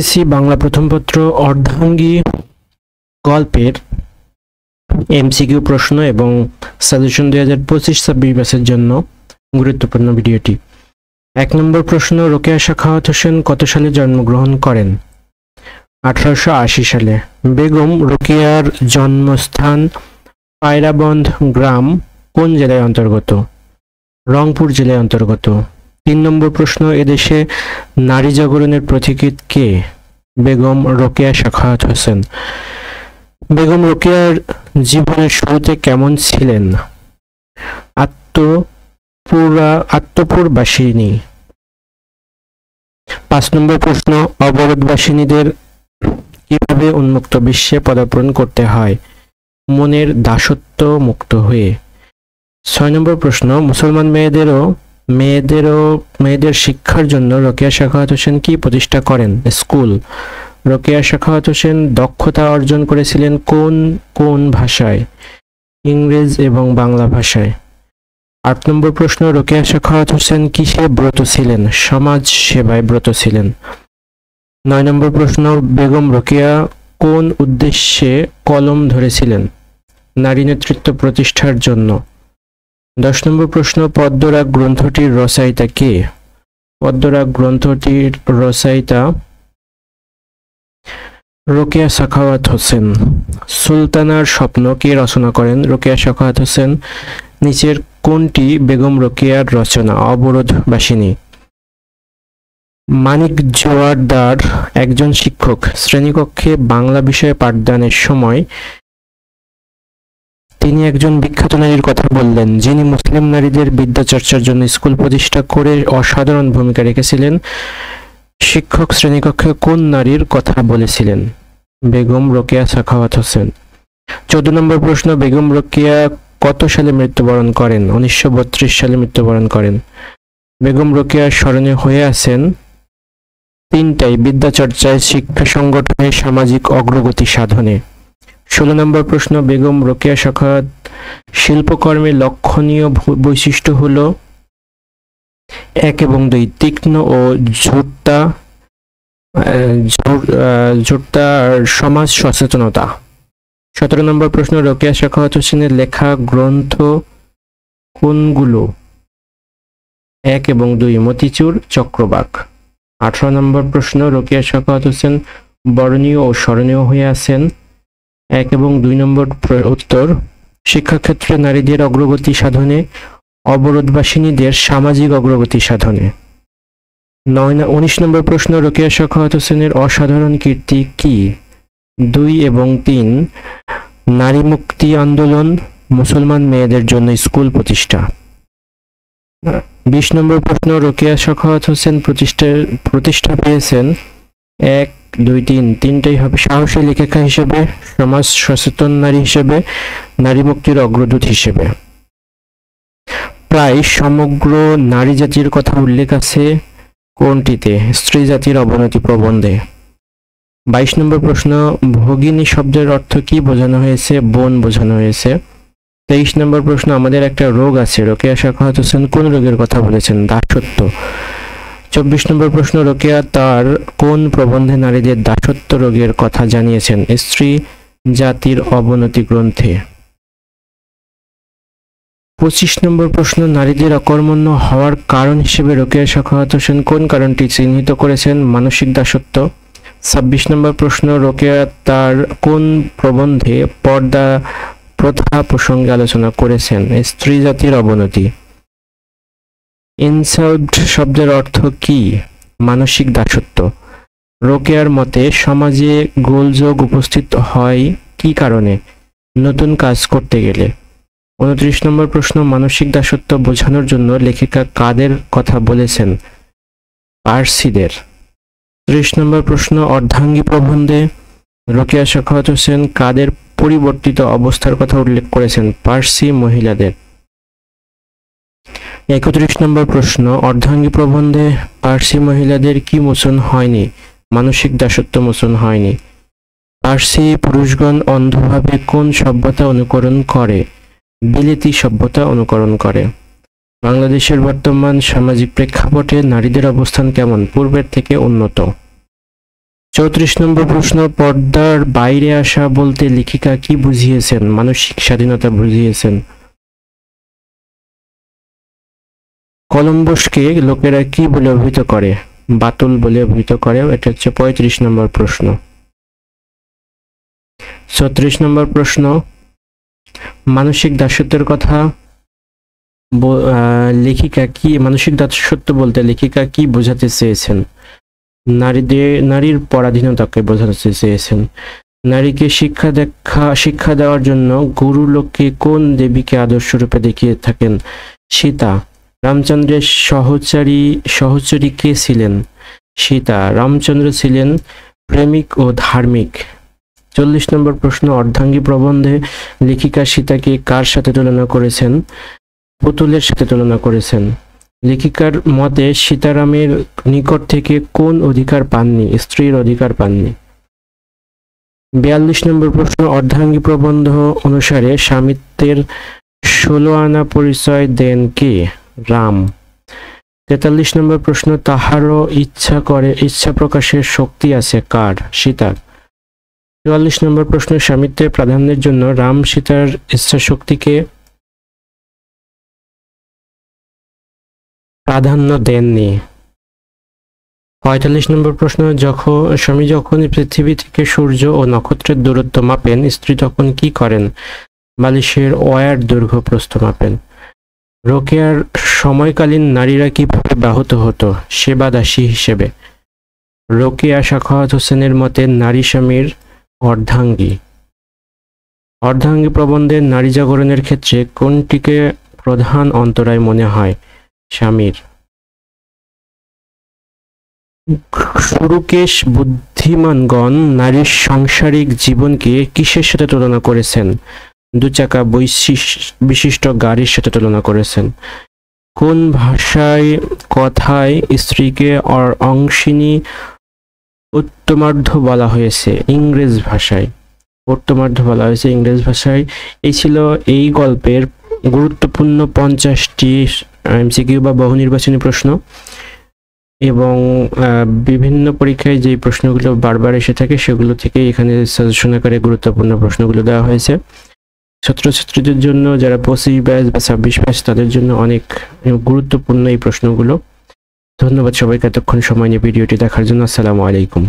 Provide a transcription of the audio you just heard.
SSC Bangla প্রথম পত্র অর্ধাঙ্গী গল্পের এমসিকিউ প্রশ্ন এবং সলিউশন 2025-26 ব্যাচের জন্য গুরুত্বপূর্ণ ভিডিওটি। 1 নম্বর প্রশ্ন, রোকেয়া সাখাওয়াত হোসেন কত সালে জন্মগ্রহণ করেন? 1880 সালে। বেগম রোকেয়ার জন্মস্থান পায়রাবন্ধ গ্রাম কোন জেলার অন্তর্গত? রংপুর জেলার অন্তর্গত। 3 নম্বর প্রশ্ন, এদেশে নারী জাগরণের পথিকৃৎ কে? বেগম রোকেয়া সাখাওয়াত হোসেন। বেগম রোকেয়ার জীবনের শুরুতে কেমন ছিলেন? আত্মপুরবাসিনী। 5 নম্বর প্রশ্ন, অবরোধবাসিনীদের কিভাবে উন্মুক্ত বিশ্বে পদার্পণ করতে হয়? মনের দাসত্ব মুক্ত হয়ে। 6 নম্বর প্রশ্ন, মুসলমান মেয়েদের শিক্ষার জন্য রোকেয়া সাখাওয়াত হোসেন কি প্রতিষ্ঠা করেন? স্কুল। রোকেয়া সাখাওয়াত হোসেন দক্ষতা অর্জন করেছিলেন কোন কোন ভাষায়? ইংরেজ এবং বাংলা ভাষায়। 8 নম্বর প্রশ্ন, রোকেয়া সাখাওয়াত হোসেন কিসে ব্রত ছিলেন? সমাজ সেবায় ব্রত ছিলেন। 9 নম্বর প্রশ্ন, বেগম রোকেয়া কোন উদ্দেশ্যে কলম ধরেছিলেন? নারী নেতৃত্ব প্রতিষ্ঠার জন্য। 10 নম্বর প্রশ্ন, পদ্মরাগ গ্রন্থটির রচয়িতা কে? পদ্মরাগ গ্রন্থটির রচয়িতা রোকেয়া সাখাওয়াত হোসেন। সুলতানার স্বপ্ন কে রচনা করেন? রোকেয়া সাখাওয়াত হোসেন। নিচের কোনটি বেগম রোকেয়ার রচনা? অবরোধবাসিনী। মানিক জোয়ারদার একজন শিক্ষক। শ্রেণীকক্ষে বাংলা বিষয়ে পাঠদানের সময় তিনি একজন বিখ্যাত নারীর কথা বললেন, যিনি মুসলিম নারীদের বিদ্যা চর্চার জন্য স্কুল প্রতিষ্ঠা করে অসাধারণ ভূমিকা রেখেছিলেন। শিক্ষক শ্রেণীকক্ষে কোন নারীর কথা বলেছিলেন? বেগম রোকেয়া সাখাওয়াত হোসেন। 14 নম্বর প্রশ্ন, বেগম রোকেয়া কত সালে মৃত্যুবরণ করেন? 1932 সালে মৃত্যুবরণ করেন। বেগম রোকেয়া স্মরণীয় হয়ে আছেন তিনটাই: বিদ্যা চর্চায়, শিক্ষা সংগঠনে, সামাজিক অগ্রগতি সাধনে। 16 নম্বর প্রশ্ন, বেগম রোকেয়া সাখাওয়াত শিল্পকর্মে লক্ষণীয় বৈশিষ্ট্য হলো 1 এবং 2 তীক্ষ্ণ ও ঝোট্টা সমাজ সচেতনতা। 17 নম্বর প্রশ্ন, রোকেয়া সাখাওয়াত হোসেনের লেখা গ্রন্থ কোনগুলো? 1 এবং 2 মতিচুর, চক্রবাক। 18 নম্বর প্রশ্ন, রোকেয়া সাখাওয়াত হোসেন বরণীয় ও স্মরণীয় হয়ে আছেন? 1 এবং 2 নম্বর উত্তর শিক্ষাক্ষেত্রে নারীদের অগ্রগতি সাধনে, অবরোধবাসিনীদের সামাজিক অগ্রগতি সাধনে। 19 নম্বর প্রশ্ন, রোকেয়া সাখাওয়াত হোসেনের অসাধারণ কীর্তি কি? 2 এবং 3 নারী মুক্তি আন্দোলন, মুসলমান মেয়েদের জন্য স্কুল প্রতিষ্ঠা। 20 নম্বর প্রশ্ন, রোকেয়া সাখাওয়াত হোসেন প্রতিষ্ঠা পেয়েছেন 1, 2, 3 তিনটাই হবে সাহসী লেখিকা হিসেবে, সমাজ সচেতন নারী হিসেবে, নারী মুক্তির অগ্রদূত হিসেবে। প্রায় সমগ্র নারী জাতির কথা উল্লেখ আছে কোনটিতে? স্ত্রী জাতির অবনতি প্রবন্ধে। 22 নম্বর প্রশ্ন, ভগিনী শব্দের অর্থ কি বোঝানো হয়েছে? বোন বোঝানো হয়েছে। 23 নম্বর প্রশ্ন, আমাদের একটা রোগ আছে, রোকেয়া সাখাওয়াত হোসেন কোন রোগের কথা বলেছেন? দাসত্ব। 24 নম্বর প্রশ্ন, রোকেয়া তার কোন প্রবন্ধে নারীদের দাসত্ব রোগের কথা জানিয়েছেন? স্ত্রী জাতির অবনতি গ্রন্থে। 25 নম্বর প্রশ্ন, নারীদের অকর্মণ্য হওয়ার কারণ হিসেবে রোকেয়া সাখাওয়াত হোসেন কোন কারণটি চিহ্নিত করেছেন? মানসিক দাসত্ব। 26 নম্বর প্রশ্ন, রোকেয়া তার কোন প্রবন্ধে পর্দা প্রথা প্রসঙ্গে আলোচনা করেছেন? স্ত্রী জাতির অবনতি। ইনসাল্ট শব্দের অর্থ কি? মানসিক দাসত্ব। রোকেয়ার মতে সমাজে গোলযোগ উপস্থিত হয় কি কারণে? নতুন কাজ করতে গেলে। 29 নম্বর প্রশ্ন, মানসিক দাসত্ব বোঝানোর জন্য লেখিকা কাদের কথা বলেছেন? পার্সিদের। 30 নম্বর প্রশ্ন, অর্ধাঙ্গী প্রবন্ধে রোকেয়া সাখাওয়াত হোসেন কাদের পরিবর্তিত অবস্থার কথা উল্লেখ করেছেন? পার্সি মহিলাদের। 31 নম্বর প্রশ্ন, অর্ধাঙ্গী প্রবন্ধে পার্সি মহিলাদের কি মোচন হয়নি? মানসিক দাসত্ব মোচন হয়নি। পার্সি পুরুষগণ অন্ধভাবে কোন সভ্যতা অনুকরণ করে? বিলেতি সভ্যতা অনুকরণ করে। বাংলাদেশের বর্তমান সামাজিক প্রেক্ষাপটে নারীদের অবস্থান কেমন? পূর্বের থেকে উন্নত। 34 নম্বর প্রশ্ন, পর্দার বাইরে আসা বলতে লেখিকা কি বুঝিয়েছেন? মানসিক স্বাধীনতা বুঝিয়েছেন। কলম্বাসকে লোকেরা কি বলে অভিহিত করে? বাতুল বলে অভিহিত করে। এটা হচ্ছে 35 নম্বর প্রশ্ন। 36 নম্বর প্রশ্ন, মানসিক দাসত্বের কথা লেখিকা কি, মানসিক দাসত্ব বলতে লেখিকা কি বোঝাতে চেয়েছেন? নারীর পরাধীনতাকে বোঝাতে চেয়েছেন। নারীকে শিক্ষা দেওয়ার জন্য গুরু লোককে কোন দেবীকে আদর্শ রূপে দেখিয়ে থাকেন? সীতা। রামচন্দ্রের সহচরী কে ছিলেন? সীতা। রামচন্দ্র ছিলেন প্রেমিক ও ধার্মিক। 40 নম্বর প্রশ্ন, অর্ধাঙ্গী প্রবন্ধে লেখিকা সীতাকে কার সাথে তুলনা করেছেন? পুতুলের সাথে তুলনা করেছেন। লেখিকার মতে সীতারামের নিকট থেকে কোন অধিকার পাননি? স্ত্রীর অধিকার পাননি। 42 নম্বর প্রশ্ন, অর্ধাঙ্গী প্রবন্ধ অনুসারে স্বামিত্বের 16 আনা পরিচয় দেন কে? রাম। 43 নম্বর প্রশ্ন, তাহারও ইচ্ছা প্রকাশের শক্তি আছে কার? সীতার। 44 নম্বর প্রশ্ন, স্বামিত্বের প্রাধান্যের জন্য রাম সীতার ইচ্ছা শক্তিকে প্রাধান্য দেননি। 45 নম্বর প্রশ্ন, স্বামী যখন পৃথিবী থেকে সূর্য ও নক্ষত্রের দূরত্ব মাপেন, স্ত্রী তখন কি করেন? বালিশের ওয়্যার দৈর্ঘ্য প্রস্থ মাপেন। রোকেয়ার সময়কালীন নারীরা কিভাবে ব্যাহত হতো? সেবা দাসী হিসেবে। রোকেয়া সাখাওয়াত হোসেনের মতে নারী স্বামীর অর্ধাঙ্গী। অর্ধাঙ্গী প্রবন্ধের নারী জাগরণের ক্ষেত্রে কোনটিকে প্রধান অন্তরায় মনে হয়? স্বামীর। সুরুকেশ বুদ্ধিমানগণ নারীর সাংসারিক জীবনকে কিসের সাথে তুলনা করেছেন? দুচাকা বিশিষ্ট গাড়ির সাথে তুলনা করেছেন। কোন কথায় স্ত্রীকে অংশিনী উত্তমার্ধ বলা হয়েছে? ইংরেজ ভাষায়। উত্তমার্ধ বলা হয়েছে ইংরেজ ভাষায়। এই ছিল এই গল্পের গুরুত্বপূর্ণ 50টি এমসিকিউ বা বহু নির্বাচনী প্রশ্ন, এবং বিভিন্ন পরীক্ষায় যে প্রশ্নগুলো বারবার এসে থাকে সেগুলো থেকে এখানে সাজেশন আকারে গুরুত্বপূর্ণ প্রশ্নগুলো দেওয়া হয়েছে। ছাত্রছাত্রীদের জন্য যারা 25 ব্যাচ বা 26 ব্যাচ তাদের জন্য অনেক গুরুত্বপূর্ণ এই প্রশ্নগুলো। ধন্যবাদ সবাইকে এতক্ষণ সময় নিয়ে ভিডিওটি দেখার জন্য। আসসালামু আলাইকুম।